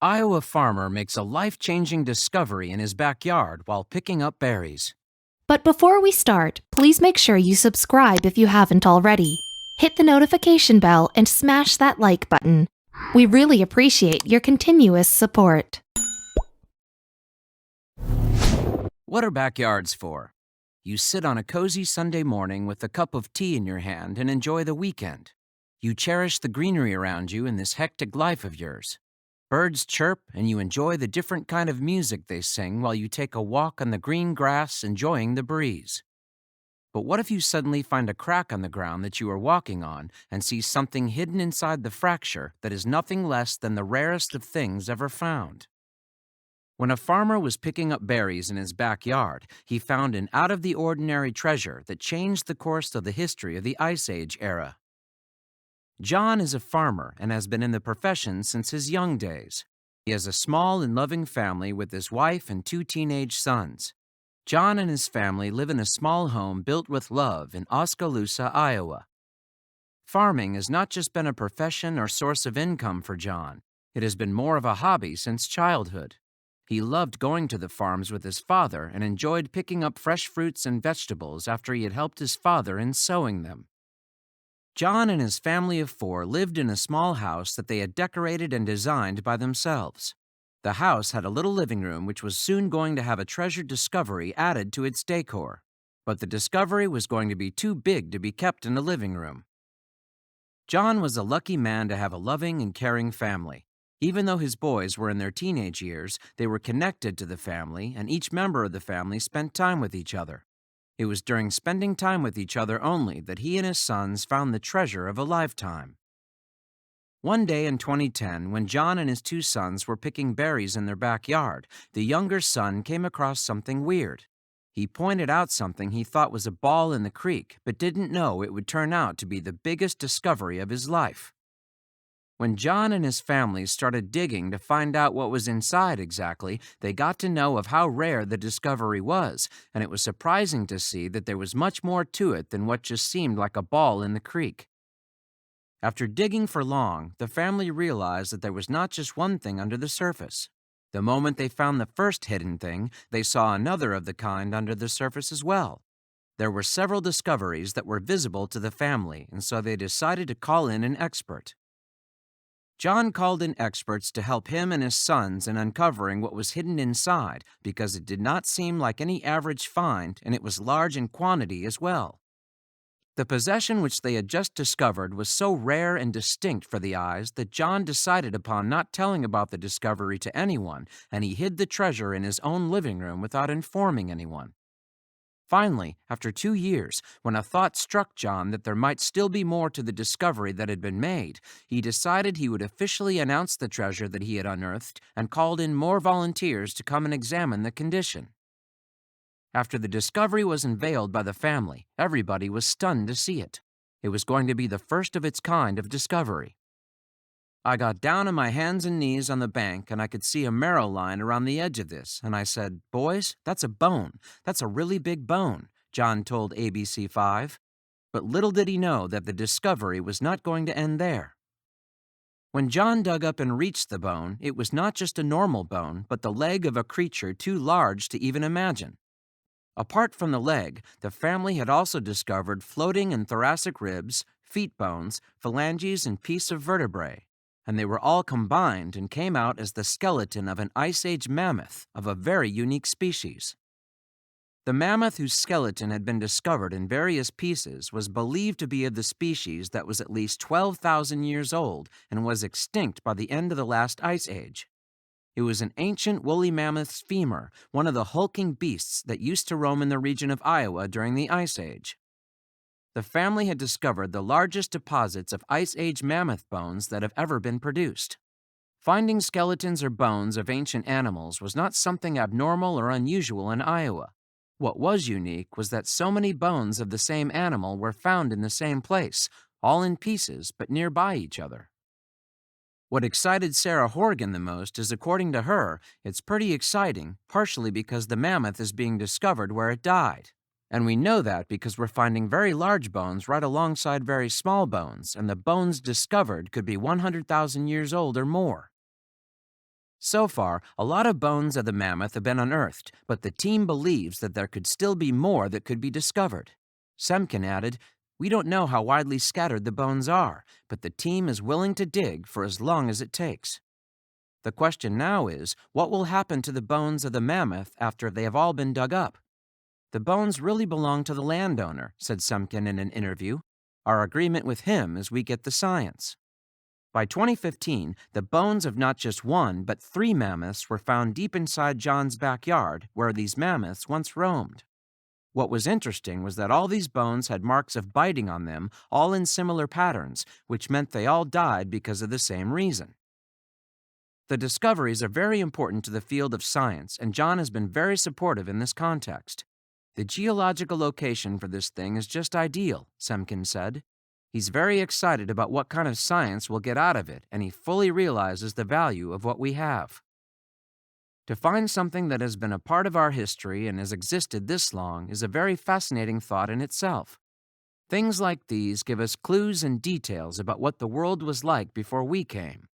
Iowa farmer makes a life-changing discovery in his backyard while picking up berries. But before we start, please make sure you subscribe if you haven't already. Hit the notification bell and smash that like button. We really appreciate your continuous support. What are backyards for? You sit on a cozy Sunday morning with a cup of tea in your hand and enjoy the weekend. You cherish the greenery around you in this hectic life of yours. Birds chirp and you enjoy the different kind of music they sing while you take a walk on the green grass enjoying the breeze. But what if you suddenly find a crack on the ground that you are walking on and see something hidden inside the fracture that is nothing less than the rarest of things ever found? When a farmer was picking up berries in his backyard, he found an out-of-the-ordinary treasure that changed the course of the history of the Ice Age era. John is a farmer and has been in the profession since his young days. He has a small and loving family with his wife and 2 teenage sons. John and his family live in a small home built with love in Oskaloosa, Iowa. Farming has not just been a profession or source of income for John. It has been more of a hobby since childhood. He loved going to the farms with his father and enjoyed picking up fresh fruits and vegetables after he had helped his father in sowing them. John and his family of 4 lived in a small house that they had decorated and designed by themselves. The house had a little living room which was soon going to have a treasured discovery added to its decor. But the discovery was going to be too big to be kept in a living room. John was a lucky man to have a loving and caring family. Even though his boys were in their teenage years, they were connected to the family, and each member of the family spent time with each other. It was during spending time with each other only that he and his sons found the treasure of a lifetime. One day in 2010, when John and his 2 sons were picking berries in their backyard, the younger son came across something weird. He pointed out something he thought was a ball in the creek, but didn't know it would turn out to be the biggest discovery of his life. When John and his family started digging to find out what was inside exactly, they got to know of how rare the discovery was, and it was surprising to see that there was much more to it than what just seemed like a ball in the creek. After digging for long, the family realized that there was not just one thing under the surface. The moment they found the first hidden thing, they saw another of the kind under the surface as well. There were several discoveries that were visible to the family, and so they decided to call in an expert. John called in experts to help him and his sons in uncovering what was hidden inside because it did not seem like any average find and it was large in quantity as well. The possession which they had just discovered was so rare and distinct for the eyes that John decided upon not telling about the discovery to anyone, and he hid the treasure in his own living room without informing anyone. Finally, after 2 years, when a thought struck John that there might still be more to the discovery that had been made, he decided he would officially announce the treasure that he had unearthed and called in more volunteers to come and examine the condition. After the discovery was unveiled by the family, everybody was stunned to see it. It was going to be the first of its kind of discovery. I got down on my hands and knees on the bank and I could see a marrow line around the edge of this, and I said, "Boys, that's a bone. That's a really big bone," John told ABC5. But little did he know that the discovery was not going to end there. When John dug up and reached the bone, it was not just a normal bone, but the leg of a creature too large to even imagine. Apart from the leg, the family had also discovered floating and thoracic ribs, feet bones, phalanges, and piece of vertebrae, and they were all combined and came out as the skeleton of an Ice Age mammoth of a very unique species. The mammoth whose skeleton had been discovered in various pieces was believed to be of the species that was at least 12,000 years old and was extinct by the end of the last Ice Age. It was an ancient woolly mammoth's femur, one of the hulking beasts that used to roam in the region of Iowa during the Ice Age. The family had discovered the largest deposits of Ice Age mammoth bones that have ever been produced. Finding skeletons or bones of ancient animals was not something abnormal or unusual in Iowa. What was unique was that so many bones of the same animal were found in the same place, all in pieces but nearby each other. What excited Sarah Horgan the most is, according to her, it's pretty exciting, partially because the mammoth is being discovered where it died. And we know that because we're finding very large bones right alongside very small bones, and the bones discovered could be 100,000 years old or more. So far, a lot of bones of the mammoth have been unearthed, but the team believes that there could still be more that could be discovered. Semken added, "We don't know how widely scattered the bones are, but the team is willing to dig for as long as it takes." The question now is, what will happen to the bones of the mammoth after they have all been dug up? "The bones really belong to the landowner," said Semken in an interview. "Our agreement with him is we get the science." By 2015, the bones of not just one, but 3 mammoths were found deep inside John's backyard, where these mammoths once roamed. What was interesting was that all these bones had marks of biting on them, all in similar patterns, which meant they all died because of the same reason. The discoveries are very important to the field of science, and John has been very supportive in this context. "The geological location for this thing is just ideal," Semken said. He's very excited about what kind of science we'll get out of it, and he fully realizes the value of what we have. To find something that has been a part of our history and has existed this long is a very fascinating thought in itself. Things like these give us clues and details about what the world was like before we came.